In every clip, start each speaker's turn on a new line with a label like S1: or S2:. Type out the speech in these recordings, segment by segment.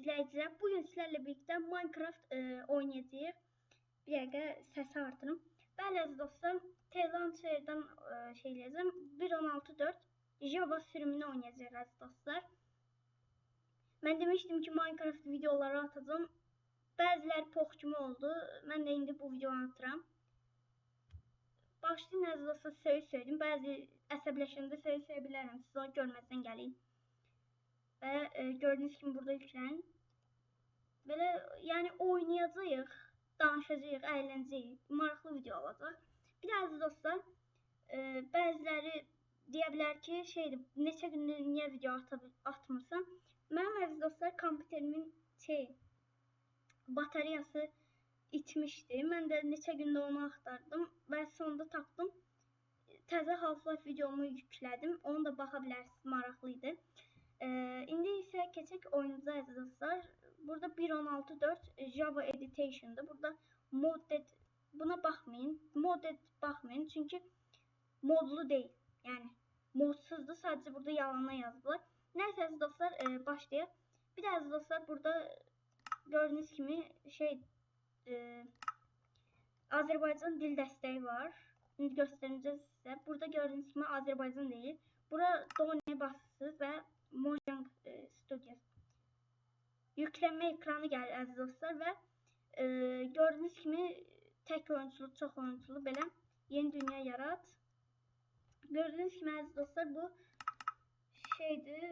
S1: izləyicilər, bugün sizlərlə birlikdə Minecraft oynayacağıq. Bir dəqiqə səsi artırım. Bəli əziz dostlar, T-Launcher'dan şey eləyəcəm. 1.16.4 Java sürümünü oynayacağıq əziz dostlar. Mən demişdim ki, Minecraft videoları atacağım. Bəziləri pox kimi oldu. Mən də indi bu videonu atıram. Başlayın əziz dostlar, söyledim. Bəzi əsəbləşəndə söyə bilərəm. Siz onu görməzdən gəlin. Və gördüyünüz kimi burada yüklənin. Belə yəni oynayacağıq, danışacağıq, əylənəcəyik. Maraqlı video olacaq. Bir də əziz dostlar, bəziləri deyə bilər ki, neçə gündür niyə video atmırsan? Mənim əziz dostlar, kompüterimin bataryası itmişdi. Mən də neçə gündə onu axtardım və sonunda tapdım. Təzə Half-Life videomu yüklədim. Onu da baxa bilərsiniz, maraqlı idi. İndi isə keçək oyunumuza əziz dostlar. Burada 1.16.4 Java Editation'da. Burada modded, buna baxmayın. Modded baxmayın çünki modlu deyil. Yəni modsuzdur. Sadəcə burada yalanla yazdılar. Nəysə əziz dostlar, başlayaq. Bir də əziz dostlar, burada gördüyünüz kimi Azərbaycan dil dəstəyi var. İndi göstərəcəm sizə. Burada gördüyünüz kimi Azərbaycan deyil. Bura Don'ya basırsınız və Mojang Studios. Yüklənmə ekranı gəlir əziz dostlar və gördüyünüz kimi tək oyunculu, çox oyunculu belə yeni dünya yarat. Gördüyünüz kimi əziz dostlar, bu şeydir.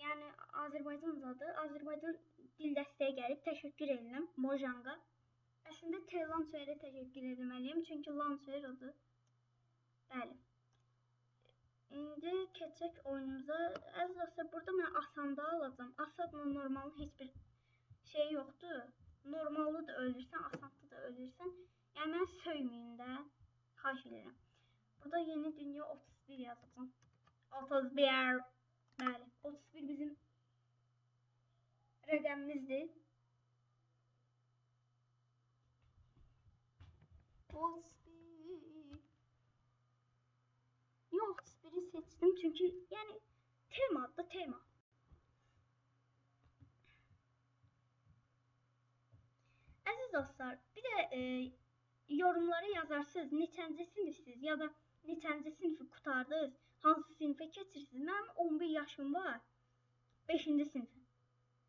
S1: Yəni Azərbaycan adı. Azərbaycan dil dəstəyi gəlib. Təşəkkür edirəm Mojanga. Əslində T-Launcher'ə təşəkkür etməliyəm çünki Launcher odur. Bəli. İndi keçək oyunumuza. Əziz dostlar, burada mən asanda alacağım. Asadla normalın heç bir şey yoxdur. Normalda da ölürsən, asanda da ölürsən. Yəni mən söyməyin də. Xahiş edirəm. Burada yeni dünya 31 yazacağım. 31. Bəli, 31 bizim rəqəmimizdir. 31. Yox, 31'i seçdim çünki yəni tema adlı tema. Əziz dostlar, bir də yorumlara yazarsınız neçənci sinifsiz ya da neçənci sinifi qutardınız, hansı sinifə keçirsiniz. Mənim 11 yaşım var, 5-ci sinif.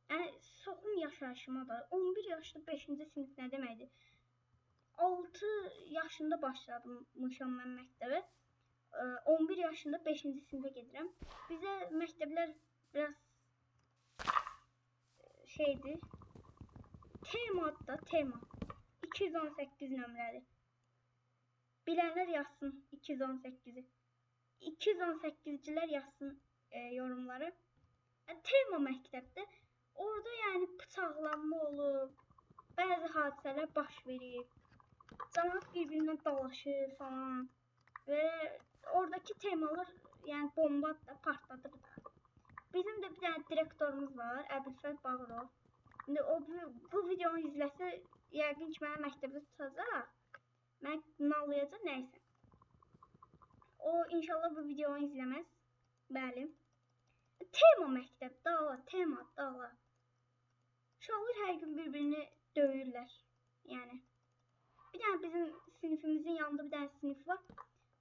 S1: Yəni soxum yaşayışıma da 11 yaşlı 5-ci sinif nə deməkdir? 6 yaşında başlamışam mən məktəbə. 11 yaşında 5-ci sinifə gedirəm. Bizə məktəblər biraz şeydir. Tema adda tema. 218 nömrəli. Bilənlər yazsın 218-i. 218-cilər yazsın yorumlara. Tema məktəbdə. Orada yəni bıçaqlanma olub. Bəzi hadisələr baş verib. Cəmaət bir-birindən dalaşır falan. Və oradakı temalar yəni bomba da partladır da. Bizim də bir dənə direktorumuz var, Əbülfət Bağırov. İndi o bu videonu izləsə, yəqin ki mənə məktəbdə tutacaq. Mən nallayacaq nəysə. O inşallah bu videonu izləməz. Bəli. Tema məktəb, dağla, tema, dağla. Uşaqlar hər gün bir-birini döyürlər. Yəni. Bir dənə bizim sinifimizin yanında bir dənə sinif var.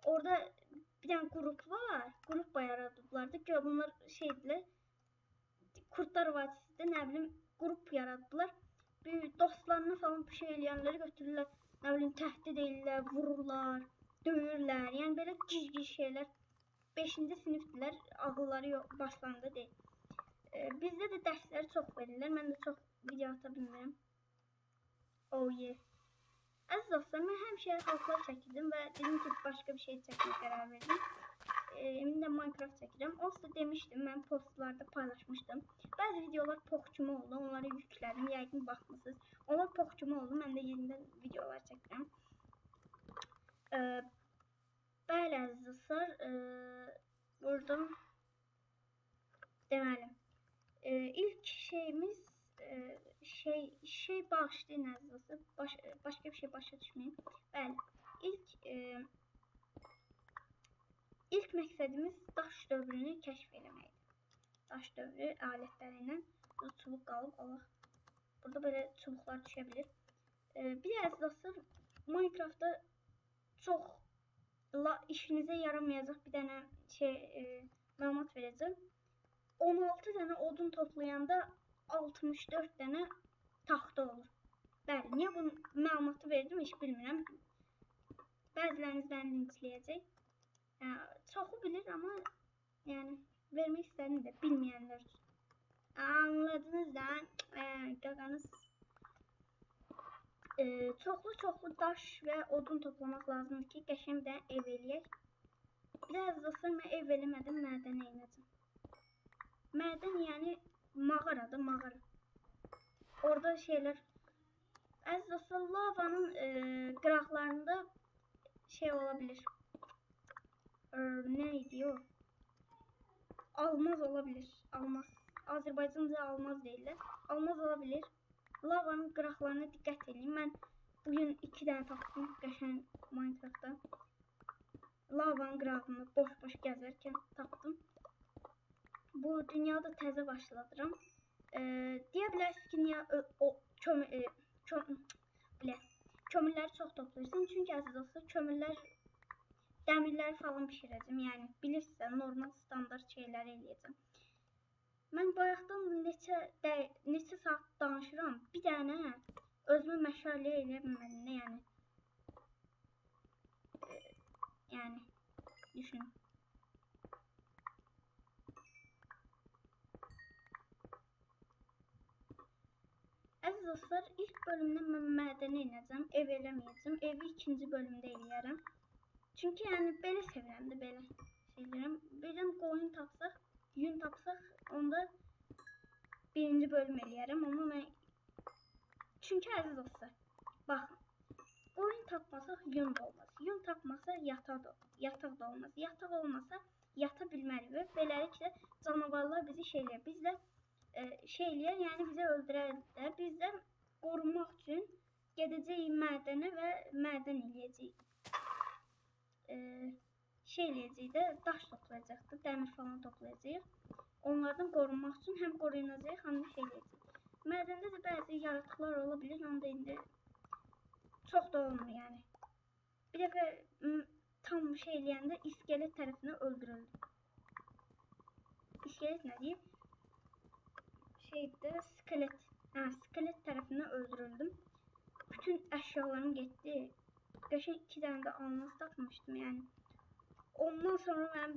S1: Orada bir dənə qrup var. Qrup yaradıblar da. Gör bunlar şeydilər. Kurtlar Vadisi'də nə bilim qrup yaradıblar. Bir dostlarına falan bir şey eləyənləri götürürlər. Nə bilim təhdid edirlər, vururlar, döyürlər. Yəni belə gic-gic şeylər. 5-ci sinifdilər. Ağılları yox, başlarında deyil. Bizdə də dərsləri çox verirlər. Mən də çox video ata bilmirəm. Oh yeah. Əziz dostlar, mən həmişə Half-Life çəkirdim və dedim ki, başqa bir şey çəkməyə qərar verdim. İndi də Minecraft çəkirəm. Onsuz da demişdim, mən postlarda paylaşmışdım. Bəzi videolar pox kimi oldu, onları yüklədim, yəqin baxmısınız. Onlar pox kimi oldu, mən də yenidən videolar çəkirəm. Bəli, əziz dostlar, buradan deməli, ilk şeyimiz bağışlayın əziz dostlar, başqa bir şey başa düşməyin. Bəli, ilk məqsədimiz daş dövrünü kəşf eləməkdir. Daş dövrü alətləri ilə burada çubuq qalıb. Allah. Burada belə çubuqlar düşə bilir. Bir də əziz dostlar, Minecraftda çox işinizə yaramayacaq bir dənə məlumat verəcəm. 16 dənə odun toplayanda 64 dənə taxta olur. Bəli, niyə bu məlumatı verdim heç bilmirəm. Bəziləriniz məni linçləyəcək. Çoxu bilir, amma yəni vermək istədim də bilməyənlər üçün. Anladınız da? Qaqanız. Çoxlu daş və odun toplamaq lazımdır ki, qəşəng bir dənə ev eləyək. Bir də əziz dostlar, mən ev eləmədim, mədən eləyəcəm. Mədən yəni mağaradır, mağara. Orada şeylər, əziz dostlar, lavanın qıraqlarında şey ola bilir. Ne idi o? Almaz olabilir. Almaz. Azərbaycanca almaz deyirlər. Almaz olabilir. Lavanın qıraqlarına diqqət edin. Mən bugün 2 dənə tapdım qəşəng Minecraftda. Lavanın qırağını boş-boş gəzərkən tapdım. Bu dünyada təzə başladıram. Deyə bilərsiniz ki, niyə kömürləri çox toplayırsam? Çünki əziz dostlar, kömürlər dəmirləri falan pişirəcəm. Yəni bilirsiniz, normal standart şeyləri eləyəcəm. Mən bayaqdan neçə saat danışıram. Bir dənə özümə məşale eləyə bilmədim. Yəni düşünün. Əziz dostlar, ilk bölümdə mən mədəni inəcəm, ev eləməyəcəm. Evi ikinci bölümdə eləyərəm. Çünki yəni belə sevirəm də belə şeylərəm. Birdən qoyun tapsaq, yün tapsaq, onda birinci bölüm eləyərəm. Amma mən... Çünki əziz dostlar, baxın. Qoyun tapmasaq yün də olmaz. Yün tapmasaq yataq da olmaz. Yataq olmasa yata bilmərik və beləliklə canavarlar bizi şeyləyir. Biz də şeyləyər, yəni bizi öldürərlər. Biz də qorunmaq üçün gedəcəyik mədənə və mədən eləyəcəyik. Şey eləyəcəyik də, daş toplayacaq da, dəmir falan toplayacaq. Onlardan qorunmaq üçün həm qorunacaq, həm də şey eləyəcəyik. Mədəndə də bəzi yaratıqlar ola bilir, onu da indi çox da olmur yəni. Bir dəfə tam şey eləyəndə iskelet tərəfindən öldürüldüm. İskelet nə deyir? Şeydə skelet. Skelet tərəfindən öldürüldüm. Bütün əşyalarım getdi. Qəşəng 2 dənə də almaz tapmışdım yəni. Ondan sonra mən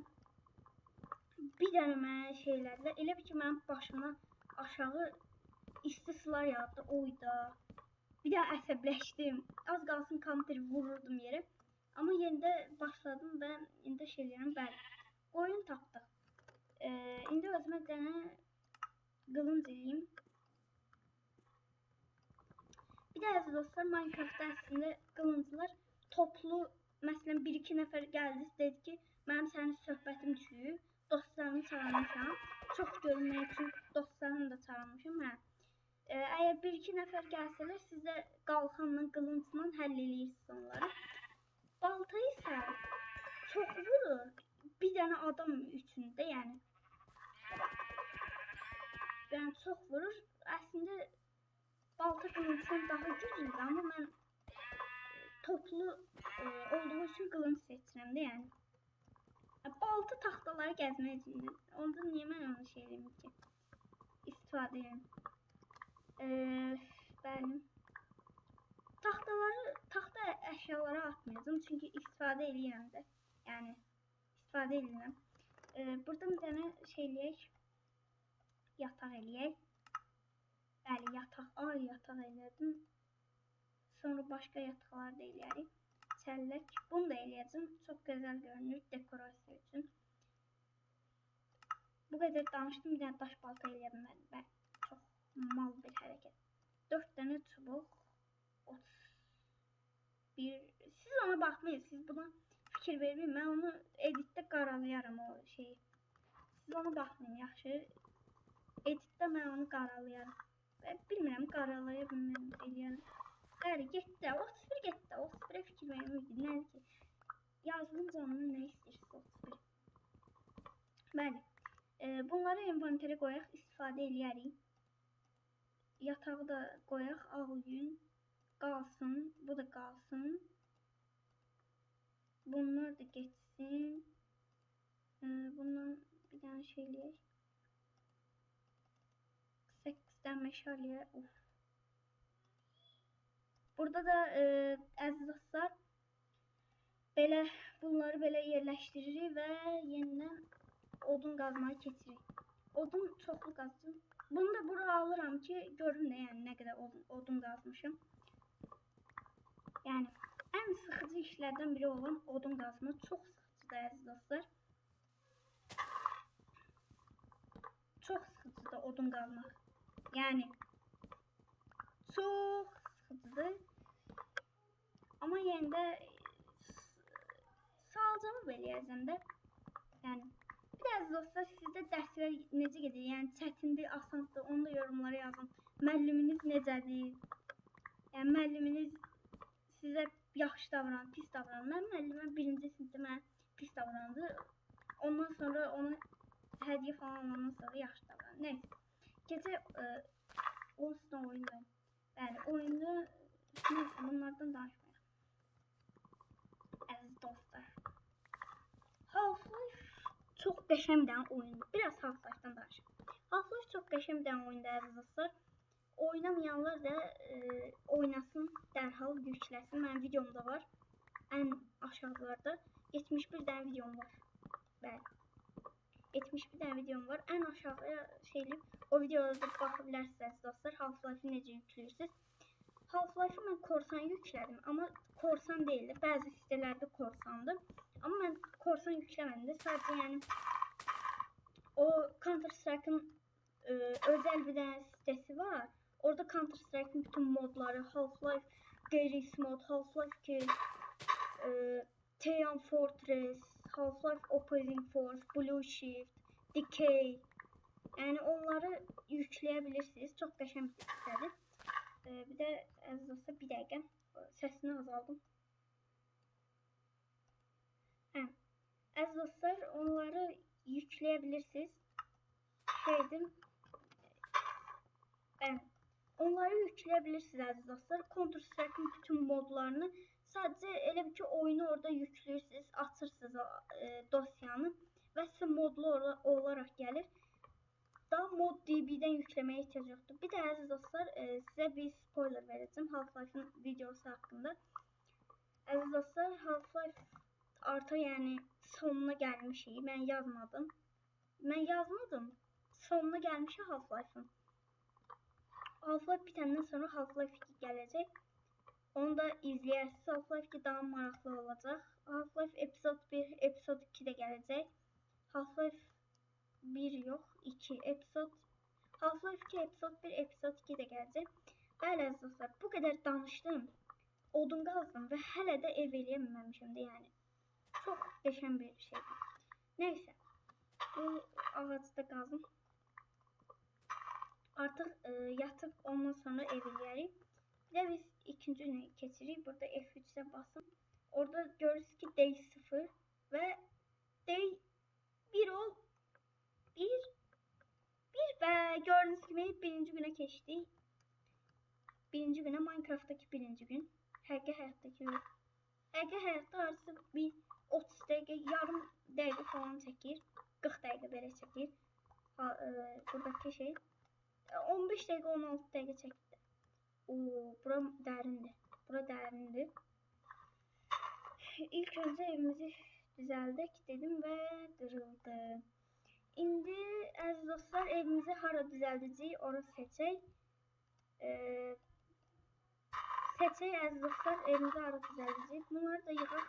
S1: bir dənə mənə şeylərlə elə bir ki mənim başıma aşağı isti sular yağdı. Oyda. Bir daha əsəbləşdim. Az qalsın kompüteri vururdum yerə. Amma yerində başladım və indi şeylərim bəli. Qoyun tapdıq. İndi özümə dənə qılınc eləyim. Bir də əziz dostlar, Minecraftda əslində qılınclar toplu, məsələn 1-2 nəfər gəldi, dedi ki, mənim sənin söhbətim düşüb, dostlarımı çağırmışam. Çox görünmək üçün dostlarımı da çağırmışam. Əgər 1-2 nəfər gəlsələr, siz də qalxanla, qılıncla həll eləyirsiniz onları. Balta isə çox vurur, bir dənə adam üçündə, yəni. Yəni çox vurur. Əslində balta qılıncdan daha güclüdür, amma mən toplu olduğu üçün qılınc seçirəm də, yəni. Balta taxtaları gəzmək üçündür. Onda niyə mən onu şey eləyim ki? İstifadə edirəm. Bəli. Taxta əşyalara atmayacağım, çünki istifadə eləyirəm də. Yəni, istifadə eləyirəm. Buradan bir dənə şey eləyək. Yataq eləyək. Bəli, yataq elədim. Sonra başqa yataqlar da eləyərik. Çəllək. Bunu da eləyəcəm. Çox gözəl görünür dekorasiya üçün. Bu qədər danışdım. Bir dənə daş balta eləyə bilmədim. Bəli, çox mal bir hərəkət. 4 dənə çubuq. 31. Siz ona baxmayın. Siz buna fikir verməyin. Mən onu editdə qaralayaram o şeyi. Siz ona baxmayın, yaxşı. Editdə mən onu qaralayaram. Bilmirəm, qaralaya bilmirəm, eləyərəm. Bəli, getdi. 31 getdi. 31'e fikir vermirdi. Nədir ki? Yazılım canını nə istəyirsiniz 31. Bəli. Bunları inventory qoyaq, istifadə eləyərik. yatağı da qoyaq, ağ yün qalsın, bu da qalsın. Bunlar da geçsin. Bundan bir tane şey eləyək. 8'den meşaleye. Burada da əziz dostlar, belə bunları belə yerləşdiririk və yenidən odun qazmaya keçirik. Odun çoxlu qazdım. Bunu da bura alıram ki, görün də yəni nə qədər odun qazmışım. Yəni ən sıxıcı işlərdən biri olan odun qazma çox sıxıcıdır əziz dostlar. Çox sıxıcıdır odun qazmaq. Yəni çox sıxıcıdır. Amma yenə də salacağımı beləyəcəm də. Yəni bir də əziz dostlar, sizdə dərslər necə gedir? Yəni çətindir, asandır, onu da yorumlara yazın. Müəlliminiz necədir? Yəni müəlliminiz sizə yaxşı davranır, pis davranır. Mənim müəllimim 1-ci sinifdə mənə pis davrandı. Ondan sonra onu hədiyyə falan alandan sonra yaxşı davranır. Neyse. Gecə olsun oyunda. Yəni oyunda neyse bunlardan danışmayaq. Əziz dostlar, Half-Life çox qəşəng bir oyundur. Biraz Half-Life'dan danışaq. Half-Life çox qəşəng bir oyundur əziz dostlar. Oynamayanlar da oynasın, dərhal yükləsin. Mənim videomda var. Ən aşağılarda 71 dənə videom var. Bəli. 71 dənə videom var. Ən aşağıya şeyləyib o videoda da baxa bilərsiniz dostlar. Half-Life'ı necə yüklüyorsunuz? Half-Life'ı mən korsan yüklədim, amma korsan değildi. Bəzi sitelerde korsandı. Amma mən korsan yükləmədim. Sadəcə yəni o Counter-Strike'ın özel bir dənə sitesi var. Orada Counter-Strike'ın bütün modları, Half-Life Garry's mod, Half-Life 2, Team Fortress, Half-Life Opposing Force, Blue Shift, Decay. Yəni onları yükləyə Çox qəşəng bir sitədir. Bir də əziz dostlar, bir dəqiqə səsini azaldım. Əziz dostlar, onları yükləyə Şeydim. Onları yükləyə əziz dostlar. Counter-Strike'ın bütün modlarını sadəcə elə bir ki oyunu orada yüklüyorsunuz, açırsınız dosyanı və sizə modlu olaraq gəlir. Daha ModDB'den yüklemeye ihtiyaç yoktu. Bir de əziz dostlar size bir spoiler vereceğim Half-Life'ın videosu hakkında. Əziz dostlar, Half-Life artık yani sonuna gelmişik. Ben yazmadım. Sonuna gelmiş Half-Life'ın. Half-Life bitenden sonra Half-Life 2 gelecek. Onu da izleyersiniz. Half-Life 2 daha maraqlı olacak. Half-Life Episode 1, Episode 2 de gelecek. Half-Life 1 yok, 2 episode. Half-Life 2 episode 1, episode 2 de gelecek. Bəli əziz dostlar, bu qədər danışdım. Odun qazdım və hələ də ev eləyəməmişim də yəni. Çox qəşəng bir şeydir. Neyse. Bu ağacı da qazdım. Artıq yatıb ondan sonra ev eləyərik. Bir də biz ikinci günə keçirik. Burada F3'ə basın. Orada görürsünüz ki day 0 və day 1 ol. Və gördüğünüz gibi birinci güne geçtik. Birinci güne Minecraft'taki birinci gün. Həqiqi həyatdaki gün. Həqiqi həyatda artıq bir 30 dəqiqə, yarım dəqiqə falan çəkir. 40 dəqiqə belə çəkir. Buradaki şey 15 dəqiqə, 16 dəqiqə çəkdi. Bura dərindir. Bura dərindir. İlk önce evimizi düzəldik dedim və qırıldı. İndi əziz dostlar, evimizi hara düzəldəcəyik, orası seçək. Əziz dostlar, evimizi hara düzəldəcəyik. Bunları da yığaq,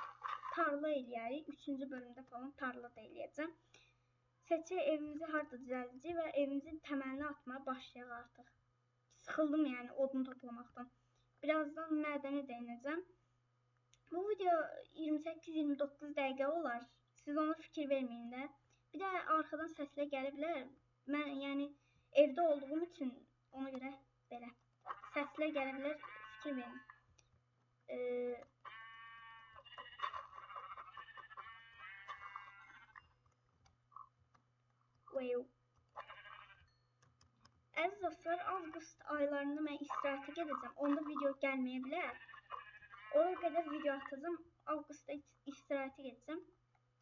S1: tarla eləyərik. 3-cü bölümdə falan tarla da eləyəcəm. Seçək evimizi harada düzəldəcəyik və evimizin təməlini atmaya başlayaq artıq. Sıxıldım yəni odun toplamaqdan. Birazdan mədəni değinəcəm. Bu video 28-29 dəqiqə olar. Siz ona fikir verməyin də. Bir de arkadan sesler gelebilir. Ben yani evde olduğum için ona göre böyle sesler gelebilir. Fikir verin. Wow. Əziz dostlar, avqust aylarında mən istirahətə gedəcəm. Onda video gəlməyə bilər. Oraya qədər video atacağım. Avqustda istirahətə gedəcəm.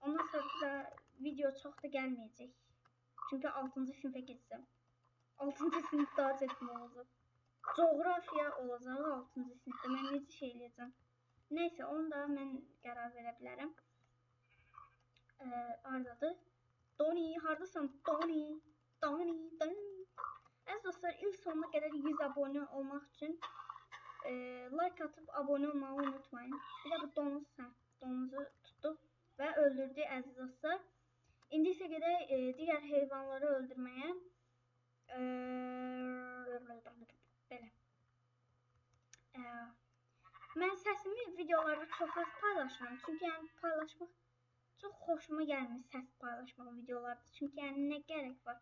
S1: Ondan sonra da video çox da gəlməyəcək. Çünki 6-cı sinifə gedəcəm. 6-cı sinif daha çətin olacaq. Coğrafiya olacaq 6-cı sinifdə. Mən necə şey eləyəcəm? Neysə, onu da mən qərar verə bilərəm. Hardadır? Doni, hardasan? Doni. Əziz dostlar, il sonuna qədər 100 abunə olmaq üçün like atıp abone olmayı unutmayın. Bir de bu domuzu tuttuk ve öldürdü əziz dostlar. İndi isə gedək digər heyvanları öldürməyə. Belə. Mən səsimi videolarda çox az paylaşıram. Çünki yəni paylaşmaq çox xoşuma gəlmir, səs paylaşmaq videolarda. Çünki yəni nə gərək var?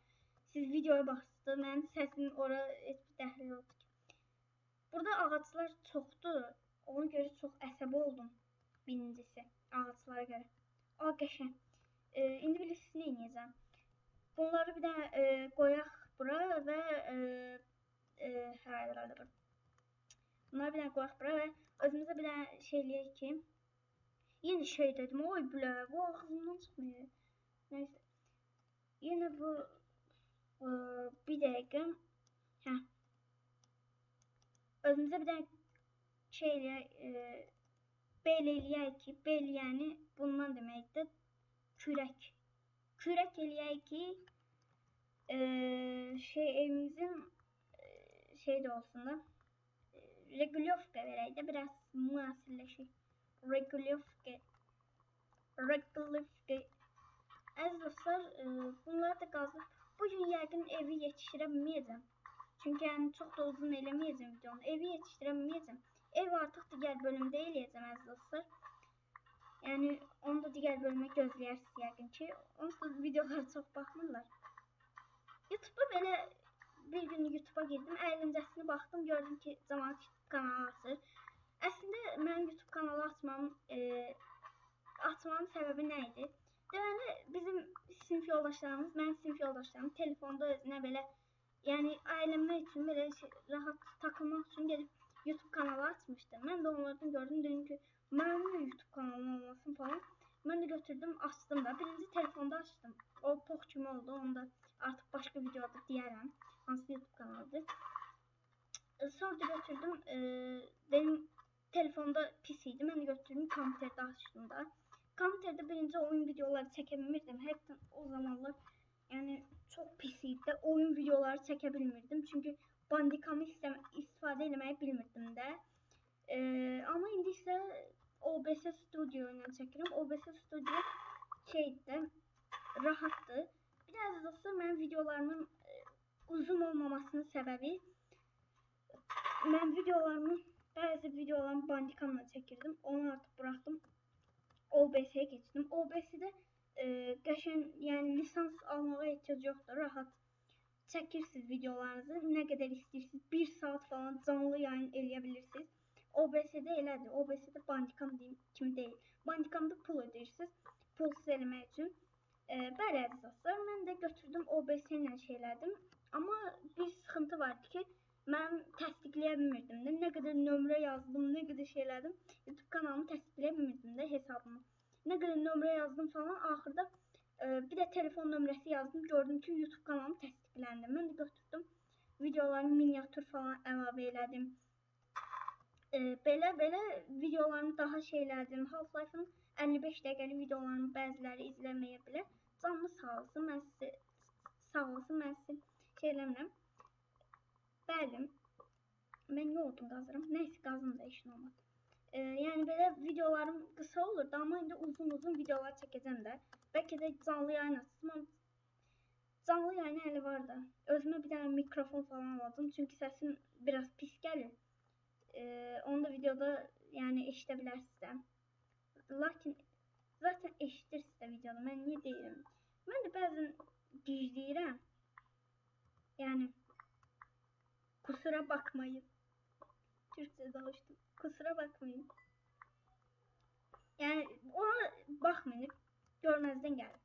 S1: Siz videoya baxsınız, mənim səsim ora heç bir dəxli yoxdur ki. Burada ağaclar çoxdur. Ona görə çox əsəbi oldum. Birincisi, ağaclara görə. O qəşəng. İndi bilirsiniz nə edəcəm? Bunları bir də qoyaq bura və bunları bir də qoyaq bura və özümüzə bir də şey eləyək ki, yenə şey dedim, oy bilə, bu ağzımdan çıxmıyor. Neyse. Yenə bu bir dəqiqə. Özümüzə bir də şey eləyək, bel eləyək ki, bel yəni bundan deməkdir, kürək. Kürək eləyək ki, şey evimizin şey də olsun da, Regulyovka verək də, biraz müasirləşək. Regulyovka. Əziz dostlar, bunları da qazıb. Bugün yəqin evi yetişdirə bilməyəcəm. Çünki yəni çox da uzun eləməyəcəm videonu. Evi yetişdirə bilməyəcəm. Ev artıq digər bölümdə eləyəcəm əziz dostlar. Yəni onu da digər bölümə gözləyirsiniz yəqin ki. Onsuz da videolara çox baxmırlar. YouTube'a belə bir gün YouTube'a girdim, əyləncəsini baxdım, gördüm ki, cəmaət YouTube kanalı açır. Əslində mənim YouTube kanalı açmamın səbəbi nə idi? Deməli, bizim sinif yoldaşlarımız, mənim sinif yoldaşlarım telefonda özünə belə, yəni əylənmək üçün, belə rahat takılmaq üçün gedib YouTube kanalı açmışdı. Mən də onlardan gördüm, dedim ki, mənim YouTube kanalım olmasın falan. Mən də götürdüm, açdım da. Birinci telefonda açdım. O pox kimi oldu, onu da artıq başqa videoda deyərəm. Hansı YouTube kanalıdır. Sonra da götürdüm, benim telefonda pis idi. Mən də götürdüm, kompüterdə açdım da. Kompüterdə birinci oyun videoları çəkə bilmirdim. Hətta o zamanlar yəni çox pis idi. Oyun videoları çəkə bilmirdim. Çünki Bandicam'ı istifadə etməyi bilmirdim də. Amma indi isə OBS Studio ilə çəkirəm. OBS Studio şeydir, rahatdır. Bir də əziz dostlar, mənim videolarımın uzun olmamasının səbəbi, mən bəzi videolarımı Bandicam'la çəkirdim. Onu artıq buraxdım. OBS'ye geçtim. OBS'de qəşəng, yəni lisans almağa ehtiyac yoxdur. Rahat çəkirsiniz videolarınızı. Nə qədər istəyirsiniz. 1 saat falan canlı yayın eləyə bilirsiniz. OBS'de elədir. OBS'de Bandicam kimi deyil. Bandicam'da pul ödeyirsiniz. Pulsuz eləmək üçün. Bəli əziz dostlar, mən də götürdüm OBS ilə şeylədim. Amma bir sıxıntı vardı ki, mən təsdiqləyə bilmirdim də. Nə qədər nömrə yazdım, nə qədər şeylədim. YouTube kanalımı təsdiqləyə bilmirdim də hesabımı. Nə qədər nömrə yazdım falan. Axırda bir də telefon nömrəsi yazdım. Gördüm ki, YouTube kanalım təsdiqləndi. Mən də götürdüm. Videoların miniatür falan əlavə elədim. Belə videolarımı daha şeylədim. Half-Life'ın 55 dəqiqəlik videolarını bəziləri izləməyə bilər. Canlı sağ olsun, mən sizi şey eləmirəm. Bəli, mən nə odun qazıram? Neyse, qazım da işin olmadı. Yəni belə videolarım qısa olurdu, amma indi uzun videolar çəkəcəm də. Bəlkə də canlı yayın açsam, canlı yayın hələ var da. Özümə bir dənə mikrofon falan aldım, çünki səsim biraz pis gəlir. Onu da videoda yəni eşidə bilərsiniz də. Lakin zaten eşidirsiniz də videoda, mən niyə deyirəm? Mən də bəzən gizləyirəm. Yəni kusura bakmayın. Türkçe danışdım. Kusura bakmayın. Yəni ona baxmayın, görməzdən gəlir.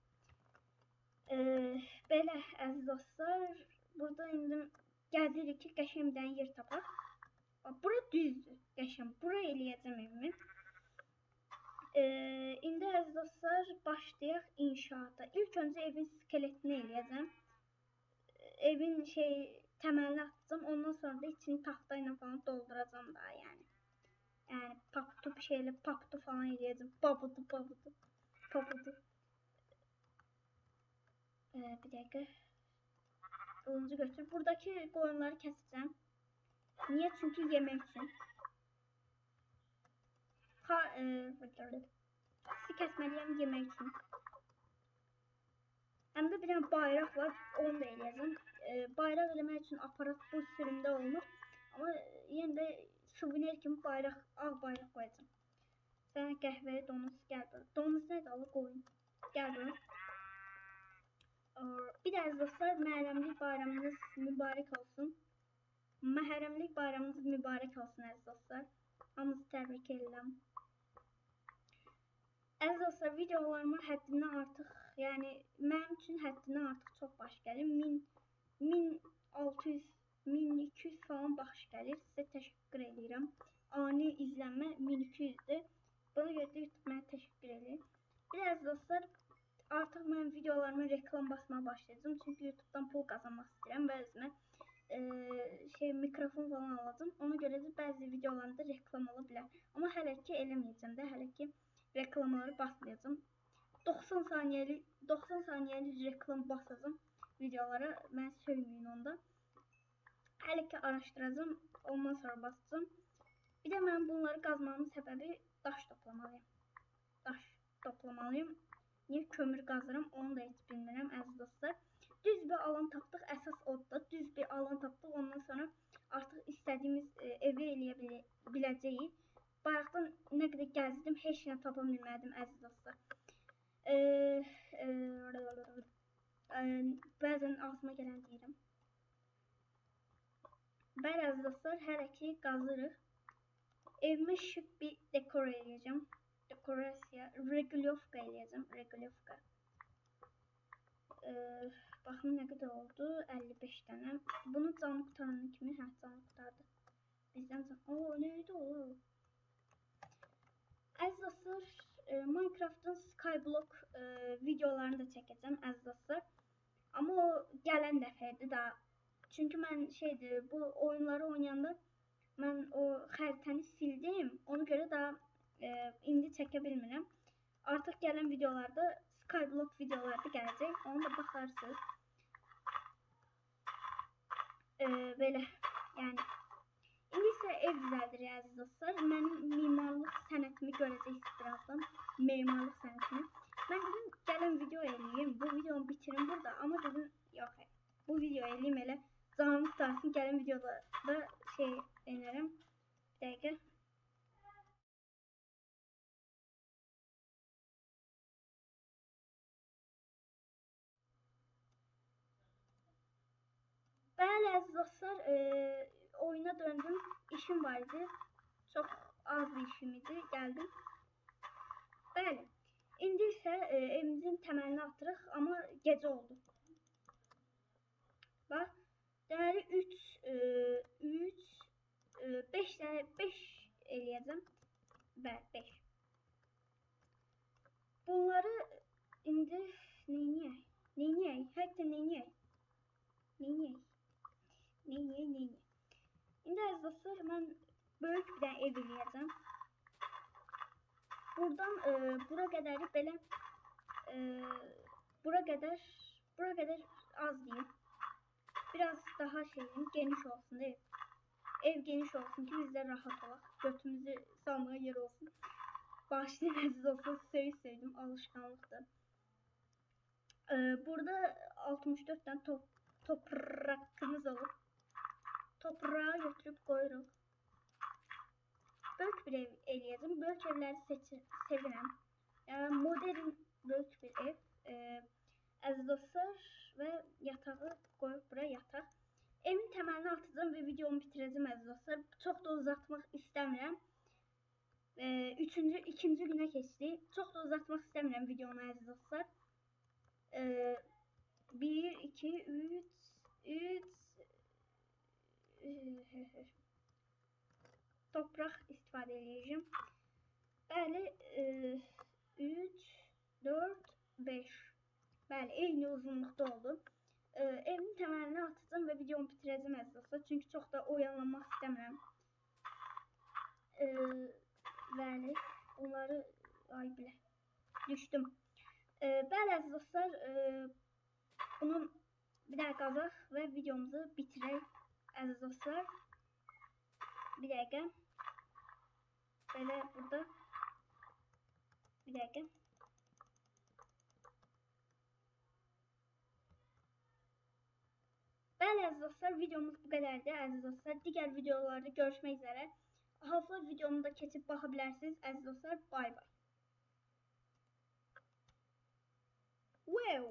S1: Belə əziz dostlar, burada indi gəzirik ki, qəşəng bir dənə yer tapaq. Bura düzdür, qəşəng. Bura eləyəcəm evimi. İndi əziz dostlar, başlayaq inşaata. İlk öncə evin skeletini eləyəcəm. Evin təməlini atacağım. Ondan sonra da içini taxta ilə falan dolduracağım daha yəni. Yəni paputu şeylə paputu falan eləyəcəm. Paputu. Bir dəqiqə. Qılıncı götür. Buradakı qoyunları kəsəcəm. Niyə? Çünki yemək üçün. Sizi kəsməliyəm yemək üçün. Həm də bir dənə bayraq var. Onu da eləyəcəm. Bayraq eləmək üçün aparat bu sürümdə olmur. Amma yenə də suvenir kimi bayraq, ağ bayraq qoyacağım. Sənə qəhvəyə donuz gəl bura. Donuz nədir? Alı qoyun. Gəl bura. Bir də əziz dostlar, məhərrəmlik bayramınız mübarək olsun. Məhərrəmlik bayramınız mübarək olsun əziz dostlar. Hamınızı təbrik edirəm. Əziz dostlar, videolarıma həddindən artıq, yəni mənim üçün həddindən artıq çox baş gəlir. 1600, 1200 falan baş gəlir. Sizə təşəkkür edirəm. Ani izlənmə 1200-dür. Buna görə də YouTube mənə təşəkkür edir. Bir də əziz dostlar, artıq mən videolarıma reklam basmaya başlayacağım. Çünki YouTube'dan pul qazanmaq istəyirəm və özümə mikrofon falan alacağım. Ona görə də bəzi videolarımda reklam ola bilər. Amma hələ ki eləməyəcəm də, hələ ki reklamları basmayacağım. 90 saniyəlik reklam basacağım videolara. Mən söyləyin onda. Hələ ki araşdıracağım, ondan sonra basacağım. Bir də mən bunları qazmamın səbəbi daş toplamalıyım. Daş toplamalıyım. Niyə kömür qazıram, onu da heç bilmirəm əziz dostlar. Düz bir alan tapdıq, əsas odda. Düz bir alan tapdıq, ondan sonra artıq istədiyimiz evi eləyə biləcəyik. Bayaqdan nə qədər gəzdim, heç nə tapa bilmədim əziz dostlar. Bəzən ağzıma gələn deyirəm. Bəli əziz dostlar, hələ ki qazırıq. Evimi şık bir dekor eləyəcəm. Dekorasiya, regulyovka eləyəcəm, regulyovka. Baxın nə qədər oldu, 55 dənə. Bunu canlı qutaranın kimi, canlı qutardı. Bizdən canlı, neydi o? Əziz dostlar, Minecraft'ın Skyblock videolarını da çəkəcəm əziz dostlar. Amma o gələn dəfədir daha. Çünki mən bu oyunları oynayanda mən o xəritəni sildim. Ona görə daha indi çəkə bilmirəm. Artıq gələn videolarda Skyblock videoları da gələcək. Onu da baxarsınız. Belə, yəni İndi isə ev düzəldir əziz dostlar. Mənim mimarlıq sənətimi görəcəksiniz birazdan. Memarlıq sənətimi. Mən dedim gələn video eləyim. Bu videonu bitirim burada. Amma dedim yox. Bu video eləyim elə. Canım tutarsın. Gələn videoda da denərəm. Bir dəqiqə. Bəli əziz dostlar, oyuna döndüm. İşim var idi. Çox az bir işim idi. Gəldim. Bəli. İndi isə evimizin təməlini atırıq, amma gecə oldu. Bax, deməli 5 eləyəcəm. Bəli, 5. Bunları indi neyniyək? Hətta neyniyək? Neyniyək? İndi əziz dostlar, mən böyük bir dənə ev eləyəcəm. Buradan bura qədəri belə bura qədər az deyim. Biraz daha geniş olsun da ev. Ev geniş olsun ki biz də rahat olaq. Götümüzü salmağa yer olsun. Bağışlayın əziz dostlar, sevdim, alışkanlıqdır. Burada 64 dənə toprağımız olur. Toprağı götürüb qoyuruq. Böyük bir ev eləyəcəm. Böyük evləri sevirəm. Yəni modern böyük bir ev. Əziz dostlar və yatağı qoyub buraya yataq. Evin təməlini atacağım və videomu bitirəcəm əziz dostlar. Çox da uzatmaq istəmirəm. İkinci günə keçdi. Çox da uzatmaq istəmirəm videonu əziz dostlar. 1, 2, 3, Toprak istifadə edəcəm. Bəli, 3, 4, 5. Bəli, eyni uzunluqda oldu. Evin təməlini atacağım və videomu bitirəcəm əslində. Çünki çox da oyalanmaq istəmirəm. Bəli, onları düşdüm. Bəli əziz dostlar, bunu bir dəqiqə qazaq və videomuzu bitirək əziz dostlar. Bir dəqiqə. Belə burada. Bir dəqiqə. Bəli əziz dostlar, videomuz bu qədərdir əziz dostlar. Digər videolarda görüşmək üzərə. Half-Life videomu da keçib baxa bilərsiniz əziz dostlar. Bay bay. Wow.